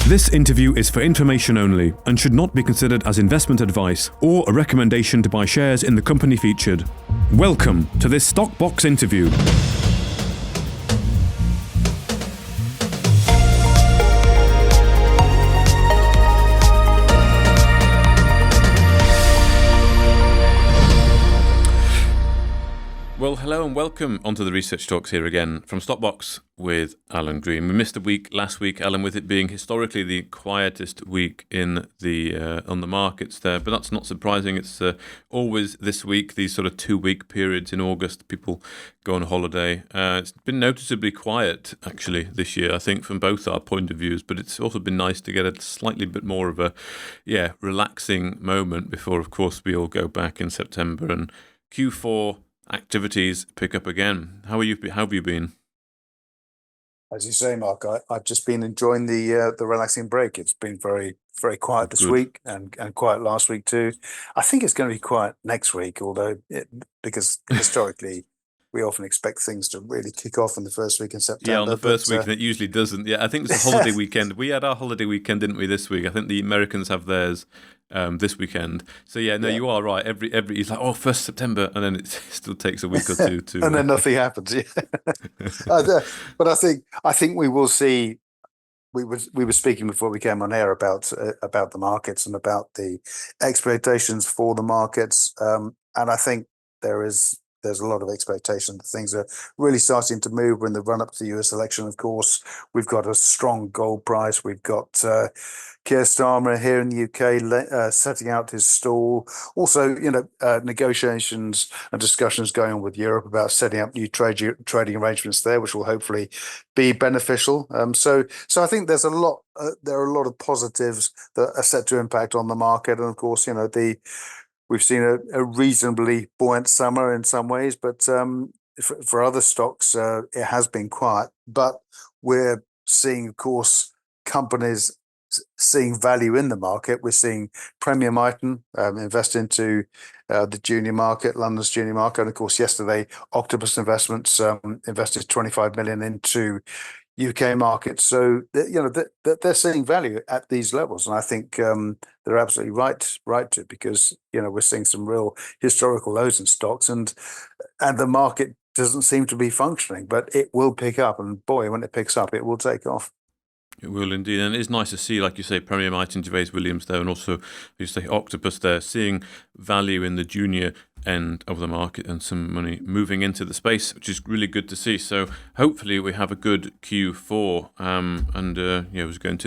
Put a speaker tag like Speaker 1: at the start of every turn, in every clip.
Speaker 1: This interview is for information only and should not be considered as investment advice or a recommendation to buy shares in the company featured. Welcome to this Stock Box interview. Well, hello and welcome onto the Research Talks here again from Stockbox with Alan Green. We missed a week last week, Alan, with it being historically the quietest week in the on the markets there, but that's not surprising. It's always this week, these sort of 2-week periods in August, people go on holiday. It's been noticeably quiet actually this year, I think, from both our point of views, but it's also been nice to get a slightly bit more of a relaxing moment before, of course, we all go back in September and Q4 activities pick up again. How have you been?
Speaker 2: As you say, Mark, I've just been enjoying the relaxing break. It's been very, very quiet this week and quiet last week too. I think it's going to be quiet next week, because historically we often expect things to really kick off in the first week in September.
Speaker 1: Yeah, on the first week, and it usually doesn't. Yeah, I think it's a holiday weekend. We had our holiday weekend, didn't we, this week? I think the Americans have theirs this weekend. So you are right. Every it's like, 1st September, and then it still takes a week or two to
Speaker 2: and then nothing happens. Yeah. But I think we will see. We were speaking before we came on air about the markets and about the expectations for the markets, and I think there's a lot of expectation that things are really starting to move. We're in the run-up to the US election, of course. We've got a strong gold price. We've got Keir Starmer here in the UK setting out his stall. Also, negotiations and discussions going on with Europe about setting up new trading arrangements there, which will hopefully be beneficial. So I think there's there are a lot of positives that are set to impact on the market. And of course, we've seen a reasonably buoyant summer in some ways, but for other stocks, it has been quiet. But we're seeing, of course, companies seeing value in the market. We're seeing Premier Miton invest into the junior market, London's junior market. And of course, yesterday, Octopus Investments invested 25 million into UK markets. So they're seeing value at these levels, and I think they're absolutely right to, because we're seeing some real historical lows in stocks, and the market doesn't seem to be functioning, but it will pick up, and boy, when it picks up, it will take off.
Speaker 1: It will indeed, and it's nice to see, like you say, Premier Miton, Gervais Williams there, and also you say Octopus there, seeing value in the junior end of the market and some money moving into the space, which is really good to see. So hopefully we have a good Q4,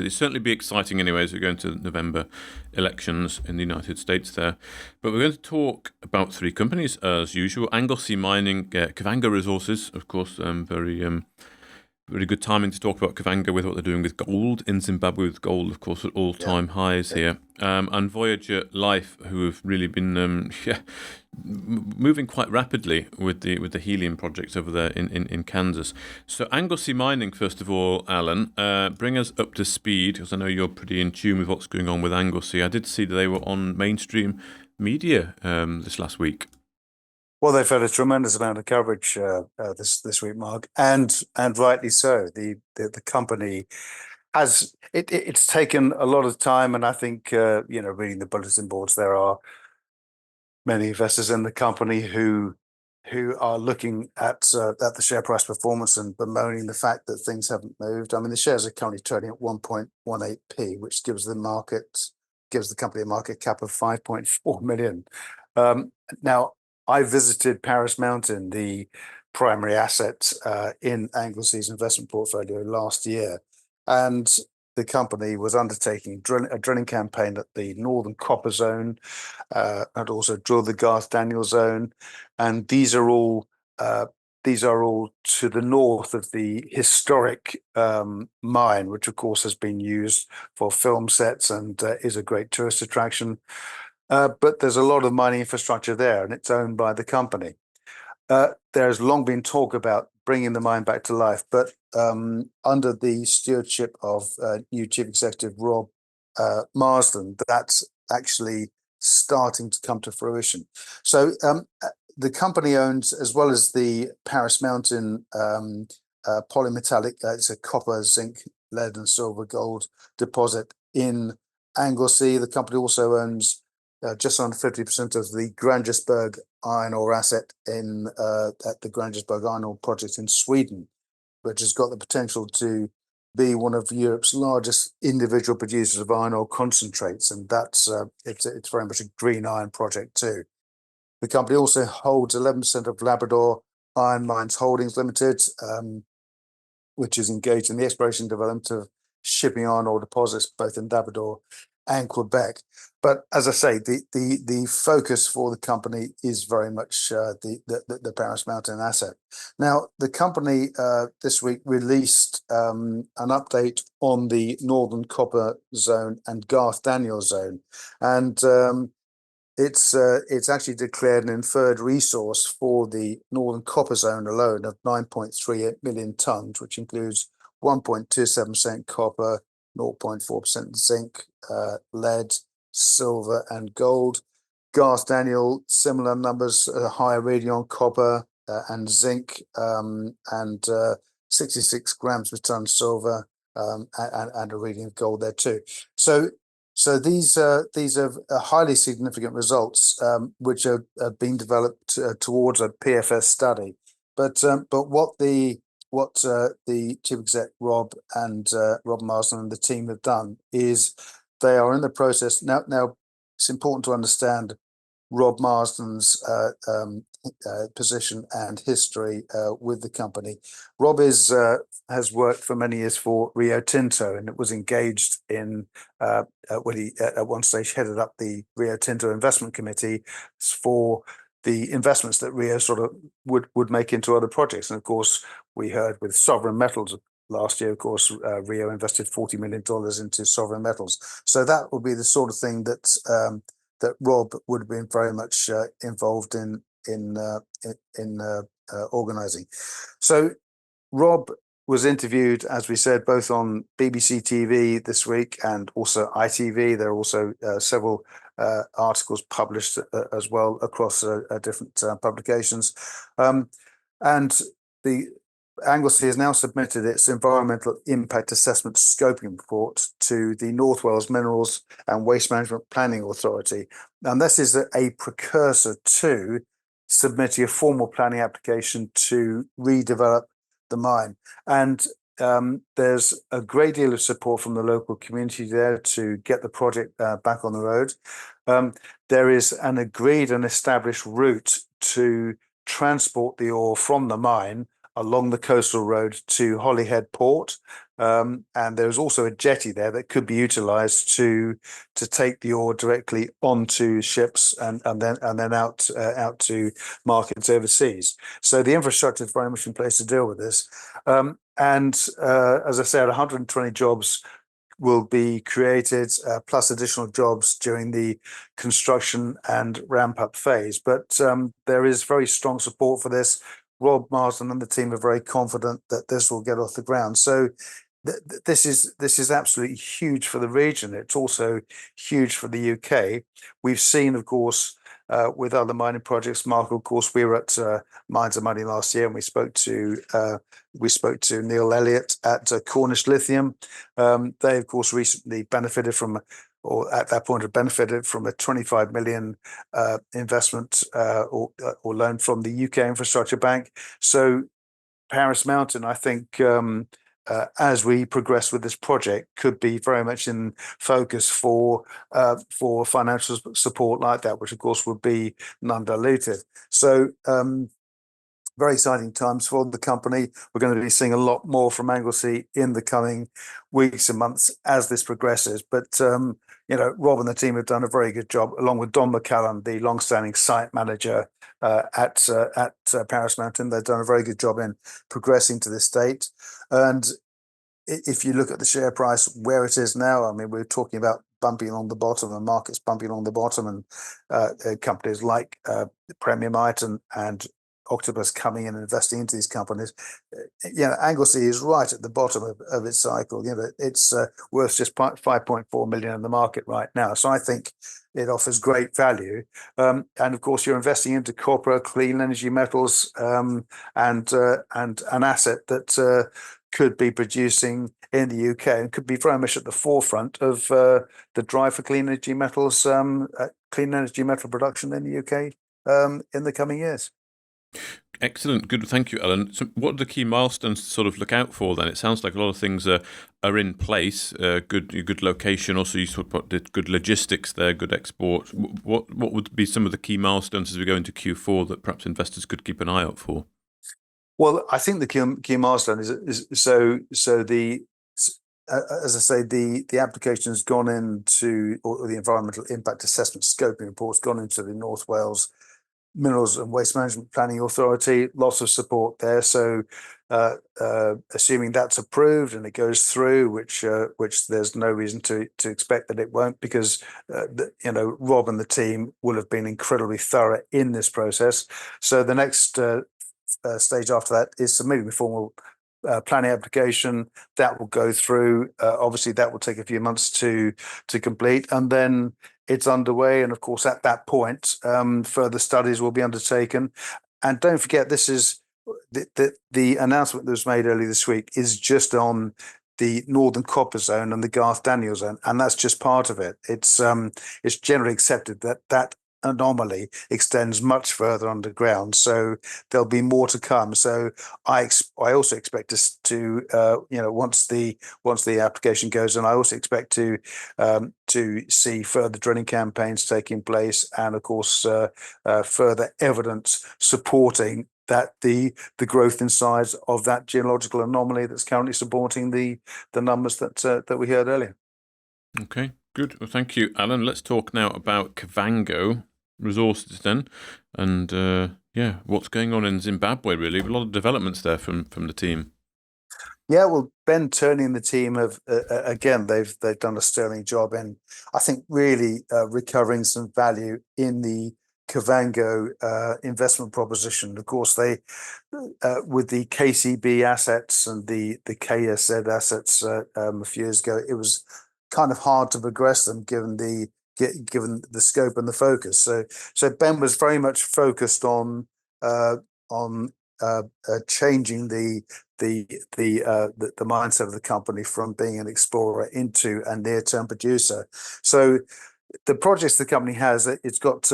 Speaker 1: it's certainly be exciting anyway as we're going to November elections in the United States there. But we're going to talk about 3 companies as usual: Anglesey Mining, Kavango Resources, of course, very good timing to talk about Kavango with what they're doing with gold in Zimbabwe, with gold, of course, at all-time highs here. And Voyager Life, who have really been moving quite rapidly with the helium projects over there in Kansas. So Anglesey Mining, first of all, Alan, bring us up to speed, because I know you're pretty in tune with what's going on with Anglesey. I did see that they were on mainstream media this last week.
Speaker 2: Well, they've had a tremendous amount of coverage this week, Mark, and rightly so. The company has it's taken a lot of time, and I think reading the bulletin boards, there are many investors in the company who are looking at the share price performance and bemoaning the fact that things haven't moved. I mean, the shares are currently trading at 1.18p, which gives the company a market cap of 5.4 million. Now, I visited Paris Mountain, the primary asset in Anglesey's investment portfolio last year, and the company was undertaking a drilling campaign at the Northern Copper Zone, and also drilled the Garth Daniel Zone, and these are all to the north of the historic mine, which of course has been used for film sets and is a great tourist attraction. But there's a lot of mining infrastructure there, and it's owned by the company. There's long been talk about bringing the mine back to life, but under the stewardship of new Chief Executive Rob Marsden, that's actually starting to come to fruition. So the company owns, as well as the Paris Mountain polymetallic, it's a copper zinc lead and silver gold deposit in Anglesey. The company also owns just under 50% of the Grängesberg iron ore asset at the Grängesberg iron ore project in Sweden, which has got the potential to be one of Europe's largest individual producers of iron ore concentrates, and that's it's very much a green iron project too. The company also holds 11% of Labrador Iron Mines Holdings Limited, which is engaged in the exploration and development of shipping iron ore deposits both in Labrador and Quebec. But as I say, the focus for the company is very much the Paris Mountain asset. Now, the company this week released an update on the Northern Copper Zone and Garth Daniels Zone, and it's actually declared an inferred resource for the Northern Copper Zone alone of 9.38 million tonnes, which includes 1.27% copper, 0.4% zinc, lead, silver, and gold. Garth Daniel, similar numbers, higher reading on copper and zinc, and 66 grams per tonne silver, and a reading of gold there too. So these are highly significant results, which are being developed towards a PFS study. But what the chief exec Rob Marsden and the team have done is they are in the process now. Now it's important to understand Rob Marsden's position and history with the company. Rob has worked for many years for Rio Tinto, and it was engaged in when he at one stage headed up the Rio Tinto investment committee for the investments that Rio sort of would make into other projects. And of course, we heard with Sovereign Metals last year, of course, Rio invested $40 million into Sovereign Metals. So that would be the sort of thing that Rob would have been very much involved in organising. So Rob was interviewed, as we said, both on BBC TV this week and also ITV. There are also several articles published as well across different publications. And the Anglesey has now submitted its environmental impact assessment scoping report to the North Wales Minerals and Waste Management Planning Authority. And this is a precursor to submitting a formal planning application to redevelop the mine. And there's a great deal of support from the local community there to get the project back on the road. There is an agreed and established route to transport the ore from the mine along the coastal road to Holyhead Port, and there's also a jetty there that could be utilised to take the ore directly onto ships and then out to markets overseas. So the infrastructure is very much in place to deal with this, and as I said, 120 jobs will be created, plus additional jobs during the construction and ramp up phase. But there is very strong support for this. Rob Marsden and the team are very confident that this will get off the ground. So this is absolutely huge for the region. It's also huge for the UK. We've seen, of course, with other mining projects. Mark, of course, we were at Mines and Money last year, and we spoke to Neil Elliott at Cornish Lithium. They, of course, recently benefited from, or at that point had benefited from, a 25 million investment or loan from the UK Infrastructure Bank. So Paris Mountain, I think, as we progress with this project, could be very much in focus for financial support like that, which of course would be non-diluted. So very exciting times for the company. We're going to be seeing a lot more from Anglesey in the coming weeks and months as this progresses. But Rob and the team have done a very good job, along with Don McCallum, the long-standing site manager at Paris Mountain. They've done a very good job in progressing to this state. And if you look at the share price where it is now, I mean, we're talking about bumping along the bottom, and markets bumping along the bottom, and companies like Premier Miton and Octopus coming in and investing into these companies. Anglesey is right at the bottom of its cycle. It's worth just 5.4 million in the market right now. So I think it offers great value. And of course, you're investing into copper, clean energy metals, and an asset that could be producing in the UK and could be very much at the forefront of the drive for clean energy metals, clean energy metal production in the UK in the coming years.
Speaker 1: Excellent. Good. Thank you, Alan. So what are the key milestones to sort of look out for then? It sounds like a lot of things are in place. Good location. Also, you sort of did good logistics there, good export. What would be some of the key milestones as we go into Q4 that perhaps investors could keep an eye out for?
Speaker 2: Well, I think the key milestone is the as I say, the application has gone into, or the environmental impact assessment scoping report's gone into the North Wales Minerals and Waste Management Planning Authority. Lots of support there. So, assuming that's approved and it goes through, which there's no reason to expect that it won't, because Rob and the team will have been incredibly thorough in this process. So the next stage after that is submitting the formal planning application. That will go through. Obviously, that will take a few months to complete, and then it's underway. And of course, at that point, further studies will be undertaken. And don't forget, this is the announcement that was made earlier this week is just on the Northern Copper Zone and the Garth Daniel Zone, and that's just part of it. It's generally accepted that anomaly extends much further underground, so there'll be more to come. So I also expect us to once the application goes in, I also expect to see further drilling campaigns taking place, and of course further evidence supporting that the growth in size of that geological anomaly that's currently supporting the numbers that we heard earlier.
Speaker 1: Okay, good. Well, thank you, Alan. Let's talk now about Kavango Resources then, and what's going on in Zimbabwe. Really, a lot of developments there from the team.
Speaker 2: Yeah, well, Ben Turney and the team have again they've done a sterling job in, I think, really recovering some value in the Kavango investment proposition. Of course, they with the KCB assets and the KSZ assets a few years ago, it was kind of hard to progress them given the scope and the focus. So Ben was very much focused on changing the mindset of the company from being an explorer into a near-term producer. So the projects the company has, it's got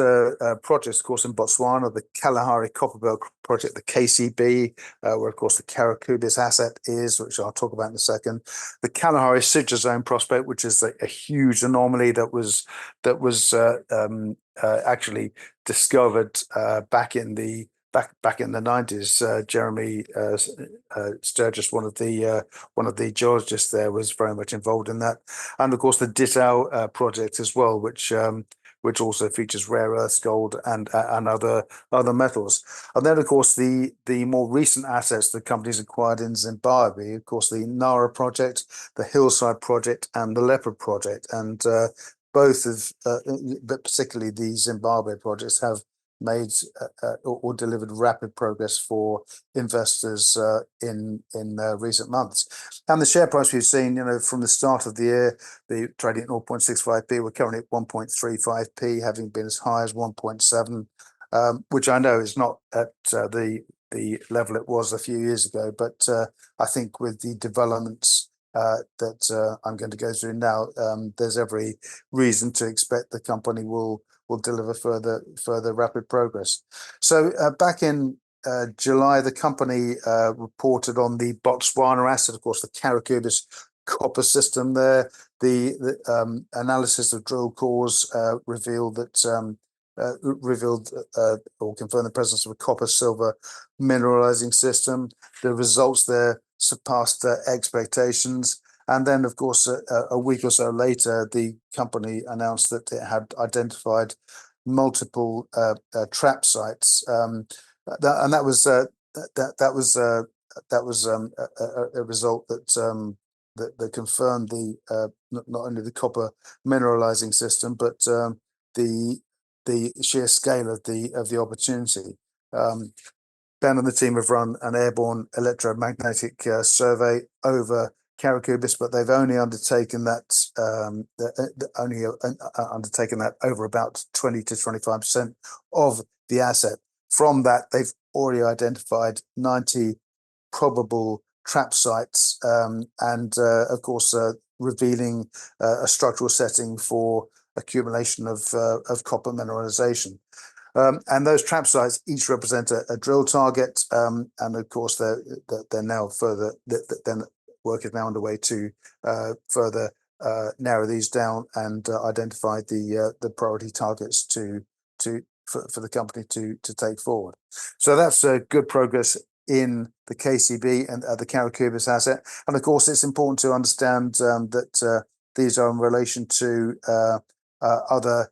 Speaker 2: projects, of course, in Botswana, the Kalahari Copperbelt project, the KCB, where, of course, the Karakubis asset is, which I'll talk about in a second. The Kalahari Sidra Zone prospect, which is a huge anomaly that was actually discovered back in the 90s. Jeremy Sturgis, one of the geologists there, was very much involved in that, and of course the Ditau project as well, which also features rare earths, gold, and other metals. And then, of course, the more recent assets the company's acquired in Zimbabwe, of course, the Nara project, the Hillside project, and the Leopard project, and both of, but particularly the Zimbabwe projects, have made or delivered rapid progress for investors in recent months. And the share price we've seen, from the start of the year, the trading at 0.65p, we're currently at 1.35p, having been as high as 1.7, which I know is not at the level it was a few years ago, but I think with the developments that I'm going to go through now, there's every reason to expect the company will deliver further rapid progress. So back in July, the company reported on the Botswana asset, of course, the Karakubis copper system there. The analysis of drill cores revealed or confirmed the presence of a copper silver mineralizing system. The results there surpassed expectations. And then, of course, a week or so later, the company announced that it had identified multiple trap sites, and that was a result that confirmed not only the copper mineralizing system, but the sheer scale of the opportunity. Ben and the team have run an airborne electromagnetic survey over Karakubis, but they've only undertaken that over about 20 to 25% of the asset. From that, they've already identified 90 probable trap sites, and of course revealing a structural setting for accumulation of copper mineralization. And those trap sites each represent a drill target, and of course they're now further. Then work is now underway to further narrow these down and identify the priority targets for the company to take forward. So that's good progress in the KCB and the Caracubis asset. And of course, it's important to understand that these are in relation to other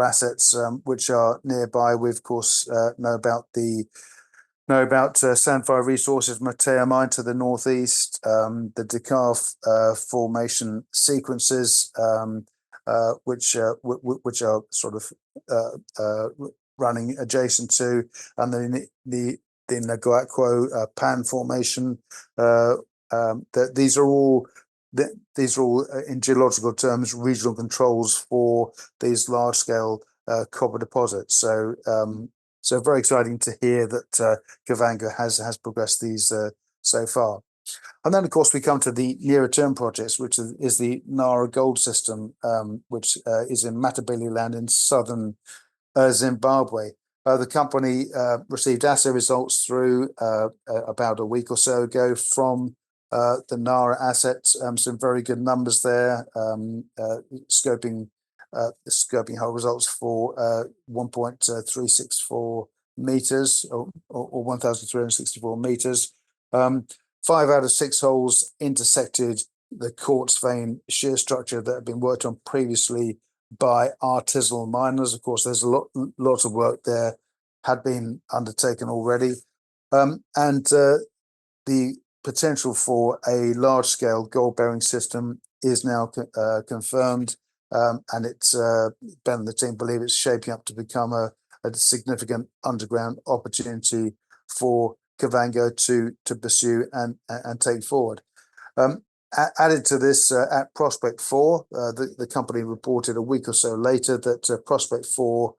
Speaker 2: assets which are nearby. We of course know about Sandfire Resources Matea mine to the northeast, the Dakar formation sequences, which are sort of running adjacent to, and then the Naguatco Pan formation. These are all in geological terms regional controls for these large scale copper deposits. So very exciting to hear that Kavango has progressed these so far. And then, of course, we come to the nearer term projects, which is the Nara Gold System, which is in Matabele land in southern Zimbabwe. The company received assay results through about a week or so ago from the Nara assets. Some very good numbers there, scoping hole results for 1.364 meters or 1,364 meters. 5 out of 6 holes intersected the quartz vein shear structure that had been worked on previously by artisanal miners. Of course, there's a lot of work there had been undertaken already, and the potential for a large-scale gold-bearing system is now confirmed, and it's Ben and the team believe it's shaping up to become a significant underground opportunity for Kavango to pursue and take forward. Added to this, at Prospect 4, the company reported a week or so later that Prospect 4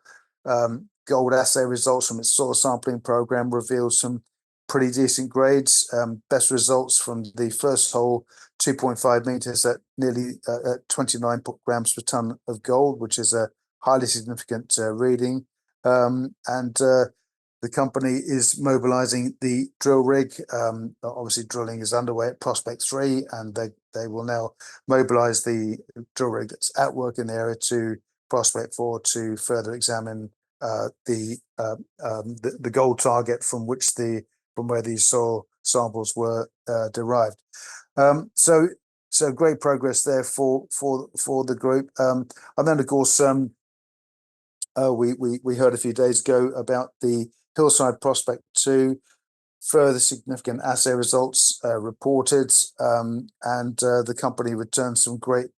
Speaker 2: gold assay results from its soil sampling program revealed some pretty decent grades. Best results from the first hole, 2.5 meters at nearly 29 grams per ton of gold, which is a highly significant reading. And the company is mobilizing the drill rig. Obviously, drilling is underway at Prospect 3, and they will now mobilize the drill rig that's at work in the area to Prospect 4 to further examine the gold target from where these soil samples were derived. So great progress there for the group. And then of course we heard a few days ago about the Hillside Prospect 2, further significant assay results reported, and the company returned some great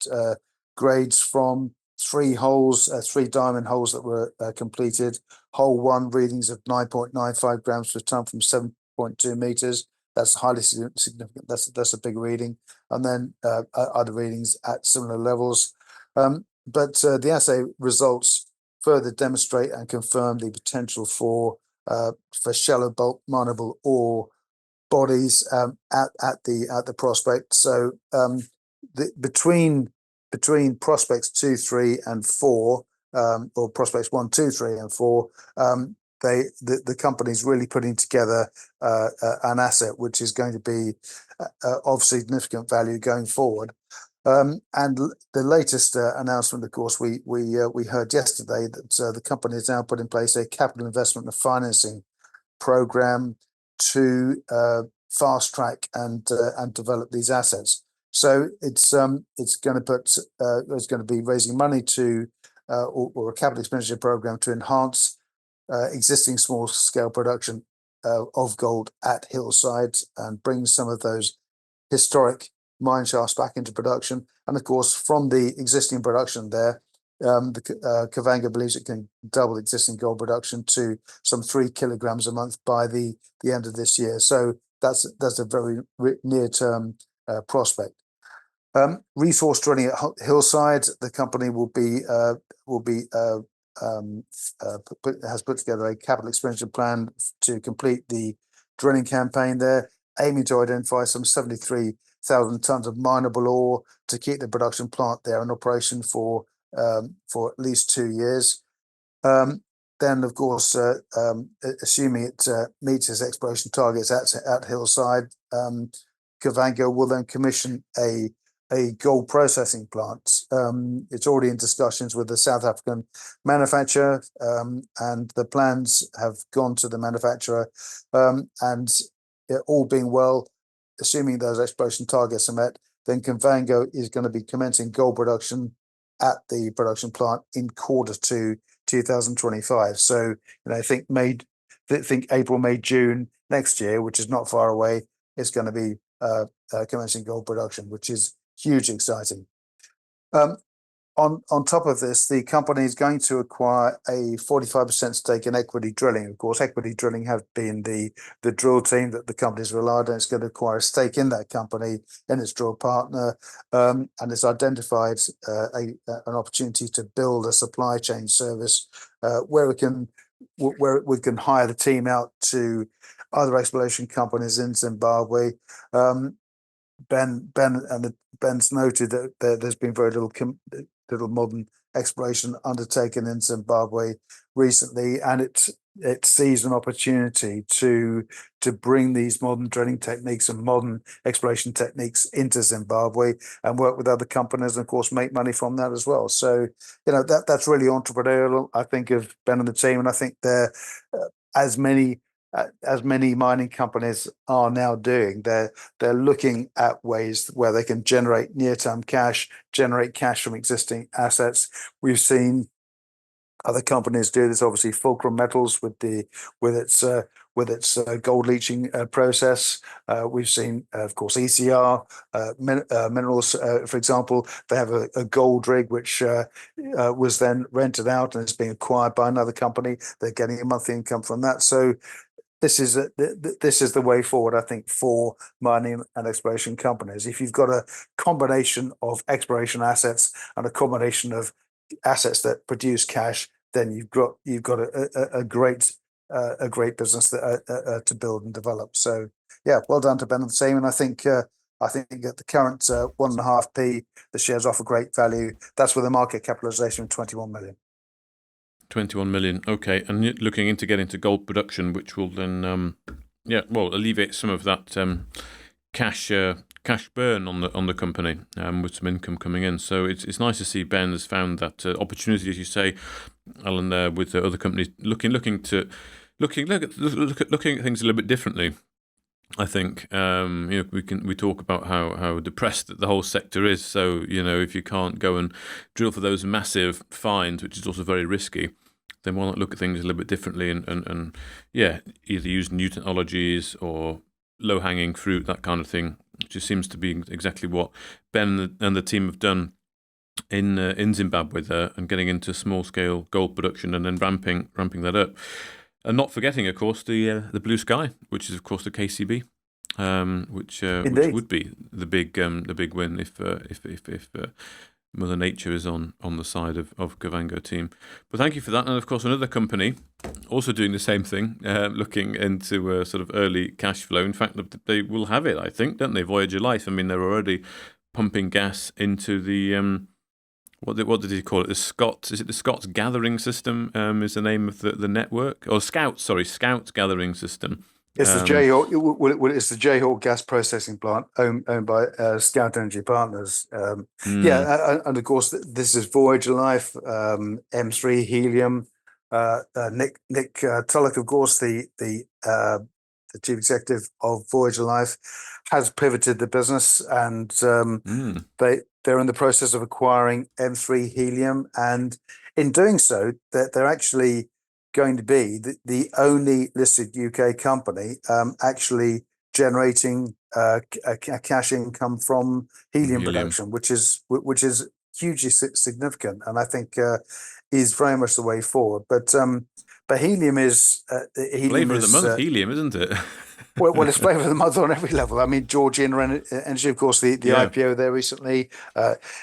Speaker 2: grades from 3 holes, 3 diamond holes that were completed. Hole 1 readings of 9.95 grams per ton from 7.2 meters. That's highly significant. That's a big reading. And then other readings at similar levels. But the assay results further demonstrate and confirm the potential for shallow bulk mineable ore bodies at the prospect. So between prospects 2, 3, and 4, or prospects 1, 2, 3, and 4, the company's really putting together an asset which is going to be of significant value going forward. And the latest announcement, of course, we heard yesterday that the company has now put in place a capital investment and financing program to fast track and develop these assets. So it's going to be raising money to or a capital expenditure program to enhance existing small scale production of gold at Hillside and bring some of those historic mine shafts back into production. And of course, from the existing production there, Kavango believes it can double existing gold production to some 3 kilograms a month by the end of this year. So that's a very near term prospect. Resource drilling at Hillside, the company has put together a capital expenditure plan to complete the drilling campaign there. aiming to identify some 73,000 tons of mineable ore to keep the production plant there in operation for at least 2 years. Then, of course, assuming it meets its exploration targets at Hillside, Kavango will then commission a gold processing plant. It's already in discussions with the South African manufacturer, and the plans have gone to the manufacturer. And all being well, assuming those exploration targets are met, then Kavango is going to be commencing gold production at the production plant in Q2 2025. So, I think April, May, June next year, which is not far away, is going to be commencing gold production, which is hugely exciting. On top of this, the company is going to acquire a 45% stake in Equity Drilling. Of course, Equity Drilling have been the drill team that the company's relied on. It's going to acquire a stake in that company and its drill partner, and it's identified an opportunity to build a supply chain service where we can hire the team out to other exploration companies in Zimbabwe. Ben's noted that there's been very little modern exploration undertaken in Zimbabwe recently, and it sees an opportunity to bring these modern drilling techniques and modern exploration techniques into Zimbabwe and work with other companies, and of course make money from that as well. So that's really entrepreneurial, I think, of Ben and the team, and I think they're as many mining companies are now doing. They're looking at ways where they can generate near-term cash, generate cash from existing assets. We've seen other companies do this. Obviously, Fulcrum Metals with its gold leaching process. We've seen, of course, ECR Minerals, for example. They have a gold rig which was then rented out and is being acquired by another company. They're getting a monthly income from that. So this is the way forward, I think, for mining and exploration companies. If you've got a combination of exploration assets and a combination of assets that produce cash, then you've got a great business to build and develop. So yeah, well done to Ben and the team. And I think at the current 1.5p, the shares offer great value. That's with a market capitalization of 21 million.
Speaker 1: 21 million. Okay, and looking into getting to gold production, which will then alleviate some of that cash burn on the company, with some income coming in. So it's nice to see Ben has found that opportunity, as you say, Alan, there with the other companies looking at things a little bit differently. I think we talk about how depressed the whole sector is. So if you can't go and drill for those massive finds, which is also very risky, then why not look at things a little bit differently and either use new technologies or low hanging fruit, that kind of thing, which just seems to be exactly what Ben and the team have done in Zimbabwe there, and getting into small scale gold production and then ramping that up. And not forgetting, of course, the blue sky, which is of course the KCB, which would be the big win if Mother Nature is on the side of Kavango team. But thank you for that. And of course, another company also doing the same thing, looking into sort of early cash flow. In fact, they will have it, I think, don't they? Voyager Life. I mean, they're already pumping gas into the what did he call it? Is it the Scott's gathering system? Is the name of the network? Or Scout gathering system.
Speaker 2: It's the Jayhawk. It's the Jayhawk gas processing plant owned by Scout Energy Partners. And of course this is Voyager Life, M3 Helium. Nick Tulloch, of course, the chief executive of Voyager Life, has pivoted the business, and they're in the process of acquiring M3 Helium, and in doing so, they're actually going to be the only listed UK company actually generating a cash income from helium production, which is hugely significant, and I think is very much the way forward. But helium is
Speaker 1: flavor of the month. Helium, isn't it?
Speaker 2: Well, it's flavour of the month on every level. I mean, Georgian Energy, of course, the IPO there recently,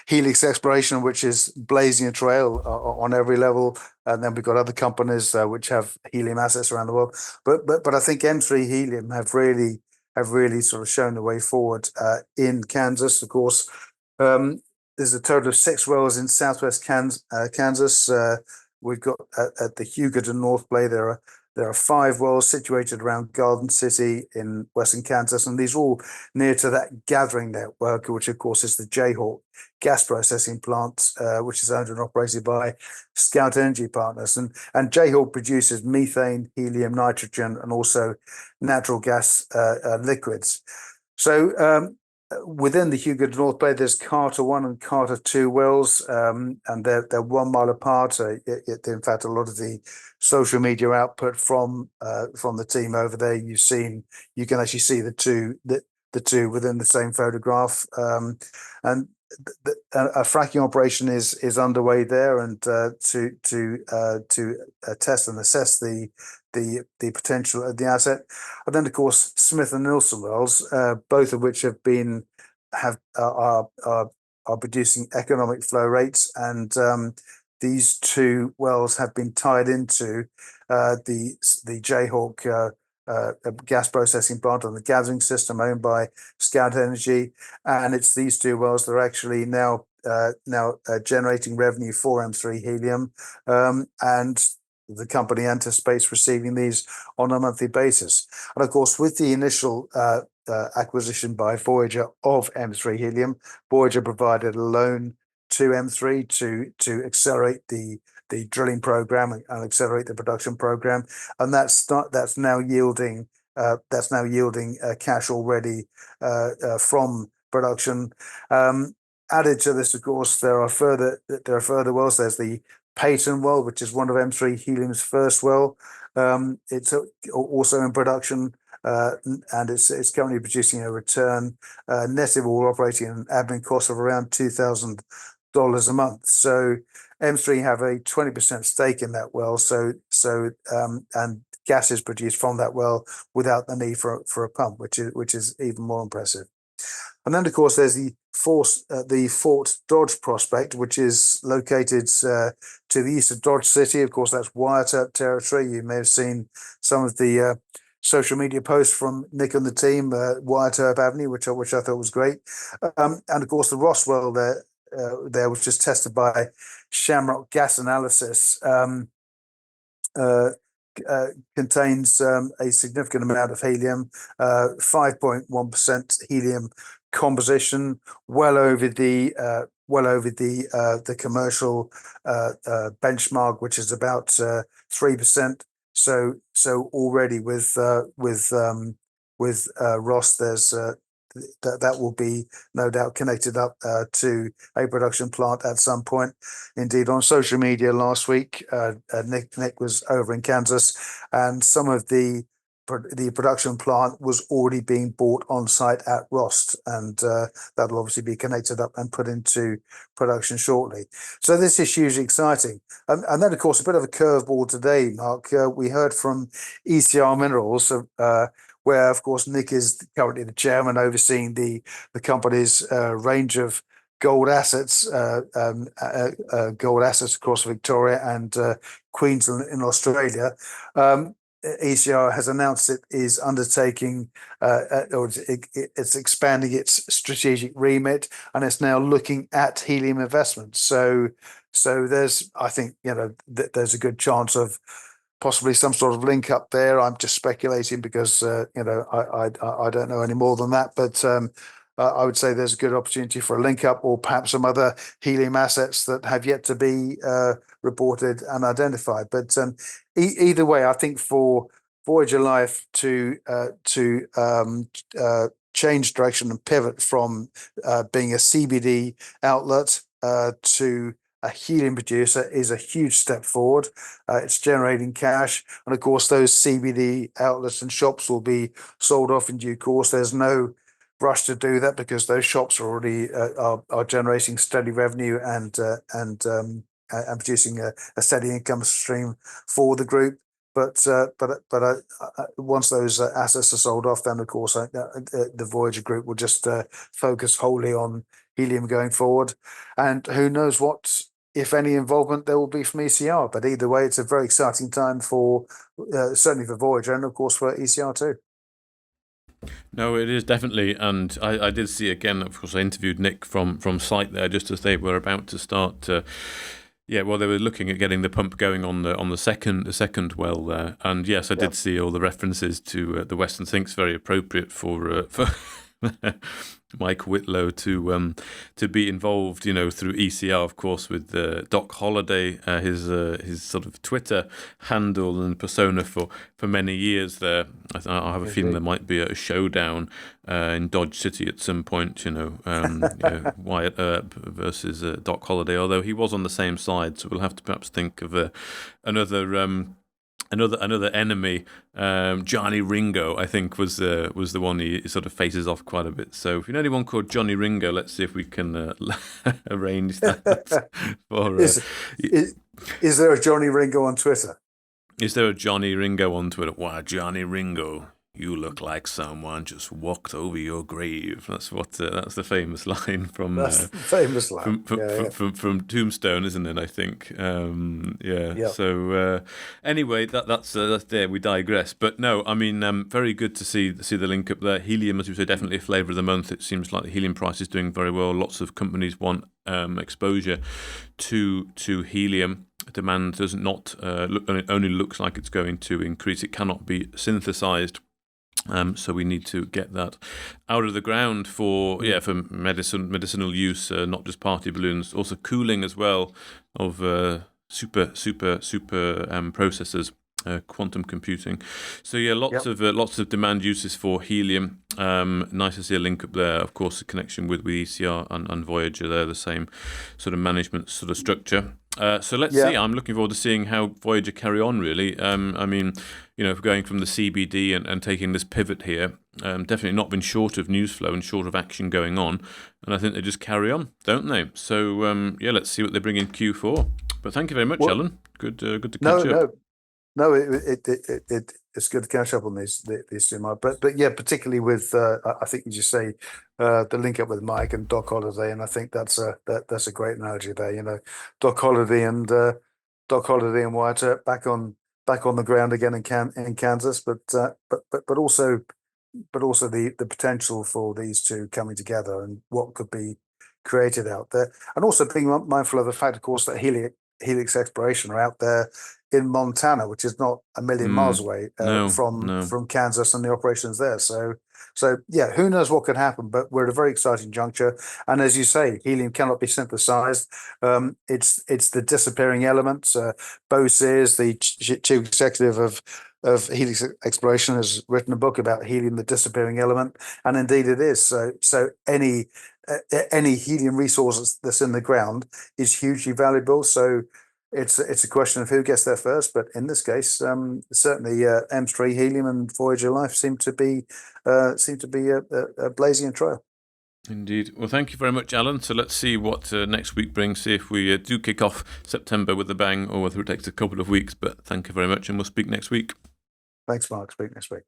Speaker 2: Helix Exploration, which is blazing a trail on every level, and then we've got other companies which have helium assets around the world. But I think M3 Helium have really have really sort of shown the way forward in Kansas. Of course, there's a total of 6 wells in southwest Kansas. We've got at the Hugoton North Play, there are 5 wells situated around Garden City in western Kansas, and these are all near to that gathering network, which of course is the Jayhawk gas processing plant, which is owned and operated by Scout Energy Partners. And Jayhawk produces methane, helium, nitrogen, and also natural gas liquids. So within the Hugo North Bay, there's Carter 1 and Carter 2 wells, and they're 1 mile apart. In fact, a lot of the social media output from the team over there, you can actually see the two within the same photograph, and a fracking operation is underway there, and to test and assess the potential of the asset. And then of course Smith and Nilsson wells, both of which are producing economic flow rates, and these 2 wells have been tied into the Jayhawk gas processing plant on the gathering system owned by Scout Energy, and it's these 2 wells that are actually now generating revenue for M3 Helium, and the company anticipates receiving these on a monthly basis. And of course, with the initial acquisition by Voyager of M3 Helium, Voyager provided a loan to M3 to accelerate the drilling program and accelerate the production program, and that's now yielding cash already from production. Added to this, of course, there are further wells. There's the Peyton well, which is one of M3 Helium's first well. It's also in production, and it's currently producing a return net of all operating and admin costs of around $2,000 a month. So M3 have a 20% stake in that well. And gas is produced from that well without the need for a pump, which is even more impressive. And then, of course, there's the Fort Dodge prospect, which is located to the east of Dodge City. Of course, that's wiretap territory. You may have seen some of the social media posts from Nick and the team, Wiretap Avenue, which I thought was great. And of course, the Ross well there was just tested by Shamrock Gas Analysis. Contains a significant amount of helium, 5.1% helium composition, well over the commercial benchmark, which is about 3%. So already with Ross, there's that will be no doubt connected up to a production plant at some point. Indeed, on social media last week, Nick was over in Kansas, and some of the production plant was already being bought on site at Rost, and that'll obviously be connected up and put into production shortly. So this is hugely exciting. And then, of course, a bit of a curveball today, Mark. We heard from ECR Minerals, where, of course, Nick is currently the chairman overseeing the company's range of gold assets across Victoria and Queensland in Australia. ECR has announced it is undertaking, or it's expanding its strategic remit, and it's now looking at helium investments. So there's, I think, there's a good chance of possibly some sort of link up there. I'm just speculating because I don't know any more than that, but I would say there's a good opportunity for a link up, or perhaps some other helium assets that have yet to be reported and identified. But either way, I think for Voyager Life to change direction and pivot from being a CBD outlet to a helium producer is a huge step forward. It's generating cash, and of course those CBD outlets and shops will be sold off in due course. There's no rush to do that because those shops are already are generating steady revenue and producing a steady income stream for the group. But once those assets are sold off, then of course the Voyager Group will just focus wholly on helium going forward, and who knows what, if any, involvement there will be from ECR. But either way, it's a very exciting time for certainly for Voyager, and of course for ECR too.
Speaker 1: No, it is definitely, and I did see again. Of course, I interviewed Nick from site there just as they were about to start. Yeah, well, they were looking at getting the pump going on the second well there, and yes, I did see all the references to the Western Sinks. Very appropriate for Mike Whitlow to be involved, through ECR, of course, with Doc Holliday, his sort of Twitter handle and persona for many years there. I have a feeling there might be a showdown in Dodge City at some point, Wyatt Earp versus Doc Holliday, although he was on the same side, so we'll have to perhaps think of another enemy. Johnny Ringo, I think, was the one he sort of faces off quite a bit. So if you know anyone called Johnny Ringo, let's see if we can arrange that.
Speaker 2: Is there a Johnny Ringo on Twitter?
Speaker 1: Is there a Johnny Ringo on Twitter? Wow, Johnny Ringo, you look like someone just walked over your grave. That's the famous line from from Tombstone, isn't it? I think. So anyway, that's there. We digress. But no, I mean, very good to see the link up there. Helium, as we say, definitely a flavour of the month. It seems like the helium price is doing very well. Lots of companies want exposure to helium. Demand does not only looks like it's going to increase. It cannot be synthesized. So we need to get that out of the ground for medicinal use, not just party balloons, also cooling as well of super processors, quantum computing. So lots of demand uses for helium. Nice to see a link up there. Of course, a connection with ECR and Voyager. They're the same sort of management sort of structure. So let's see. I'm looking forward to seeing how Voyager carry on, really. I mean, going from the CBD and taking this pivot here, definitely not been short of news flow and short of action going on. And I think they just carry on, don't they? So, let's see what they bring in Q4. But thank you very much, Alan. Good to catch up.
Speaker 2: No, it's good to catch up on these two, Mike. But yeah, particularly with I think you just say the link up with Mike and Doc Holliday, and I think that's a great analogy there. Doc Holliday and Wyatt Earp back on the ground again in Kansas, but also the potential for these two coming together and what could be created out there, and also being mindful of the fact, of course, that Helix Exploration are out there in Montana, which is not a million miles away from Kansas and the operations there. So yeah, who knows what could happen, but we're at a very exciting juncture. And as you say, helium cannot be synthesized. It's the disappearing element. Bo Sears, the chief executive of Helix Exploration, has written a book about helium, the disappearing element, and indeed it is. So any helium resource that's in the ground is hugely valuable. So it's a question of who gets there first, but in this case, certainly M3 Helium and Voyager Life seem to be a blazing trail.
Speaker 1: Indeed. Well, thank you very much, Alan. So let's see what next week brings. See if we do kick off September with a bang, or whether it takes a couple of weeks. But thank you very much, and we'll speak next week.
Speaker 2: Thanks, Mark. Speak next week.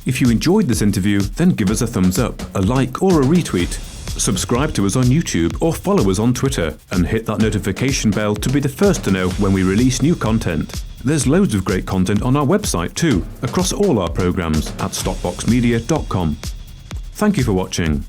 Speaker 3: If you enjoyed this interview, then give us a thumbs up, a like, or a retweet. Subscribe to us on YouTube or follow us on Twitter, and hit that notification bell to be the first to know when we release new content. There's loads of great content on our website too, across all our programs at stopboxmedia.com. Thank you for watching.